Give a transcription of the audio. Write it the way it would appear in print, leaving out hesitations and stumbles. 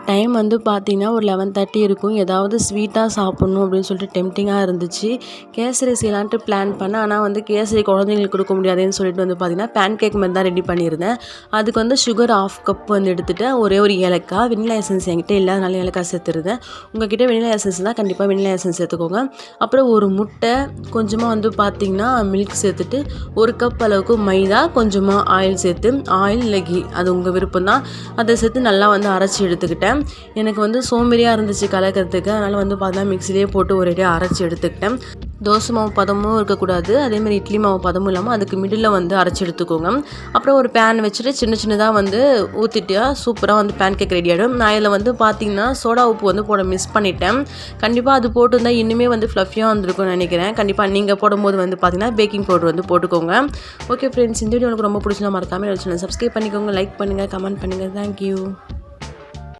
Time வந்து பார்த்தீங்கன்னா ஒரு 11:30 இருக்கும். ஏதாவது ஸ்வீட்டாக சாப்பிட்ணும் அப்படின்னு சொல்லிட்டு டெம்ப்டிங்காக இருந்துச்சு. கேசரி செய்யலான்ட்டு பிளான் பண்ணேன். ஆனால் வந்து கேசரி குழந்தைங்களுக்கு கொடுக்க முடியாதுன்னு சொல்லிட்டு வந்து பார்த்தீங்கன்னா பேன் கேக் மாதிரி தான் ரெடி பண்ணியிருந்தேன். அதுக்கு வந்து சுகர் 1/2 கப் வந்து எடுத்துகிட்டு ஒரே ஒரு ஏலக்காய், வெண்ணிலா எசன்ஸ் என்கிட்ட இல்லாதனால ஏலக்காய் சேர்த்துருந்தேன். உங்ககிட்ட வெண்ணிலா எசன்ஸ் தான் கண்டிப்பாக வெண்ணிலா எசன்ஸ் சேர்த்துக்கோங்க. அப்புறம் ஒரு முட்டை, கொஞ்சமாக வந்து பார்த்தீங்கன்னா மில்க் சேர்த்துட்டு 1 கப் அளவுக்கு மைதா, கொஞ்சமாக ஆயில் சேர்த்து, ஆயில் இல்லை கீ அது உங்கள் விருப்பம் தான், அதை சேர்த்து நல்லா வந்து அரைச்சி எடுத்துக்கிட்டேன். எனக்கு வந்து சோம்பேறியாக இருந்துச்சு கலக்கிறதுக்கு, அதனால் வந்து பார்த்தீங்கன்னா மிக்ஸிலே போட்டு ஒரேடியாக அரைச்சி எடுத்துக்கிட்டேன். தோசை மாவு பதமும் இருக்கக்கூடாது, அதேமாதிரி இட்லி மாவு பதமும் இல்லாமல் அதுக்கு மிடில் வந்து அரைச்சி எடுத்துக்கோங்க. அப்புறம் ஒரு பேன் வச்சுட்டு சின்னதாக வந்து ஊற்றிட்டா சூப்பராக வந்து பேன் கேக் ரெடி ஆகிடும். நான் இதில் வந்து பார்த்திங்கன்னா சோடா உப்பு வந்து போட மிஸ் பண்ணிட்டேன். கண்டிப்பாக அது போட்டுருந்தால் இன்னுமே வந்து ஃப்ளஃபியாக வந்துருக்கும்னு நினைக்கிறேன். கண்டிப்பாக நீங்கள் போடும்போது வந்து பார்த்திங்கன்னா பேக்கிங் பவுடர் வந்து போட்டுக்கோங்க. ஓகே ஃப்ரெண்ட்ஸ், இந்த வீடியோ எனக்கு ரொம்ப பிடிச்சா மறக்காமல் சேனல் சப்ஸ்கிரைப் பண்ணிக்கோங்க, லைக் பண்ணுங்கள், கமெண்ட் பண்ணுங்கள். தேங்க்யூ.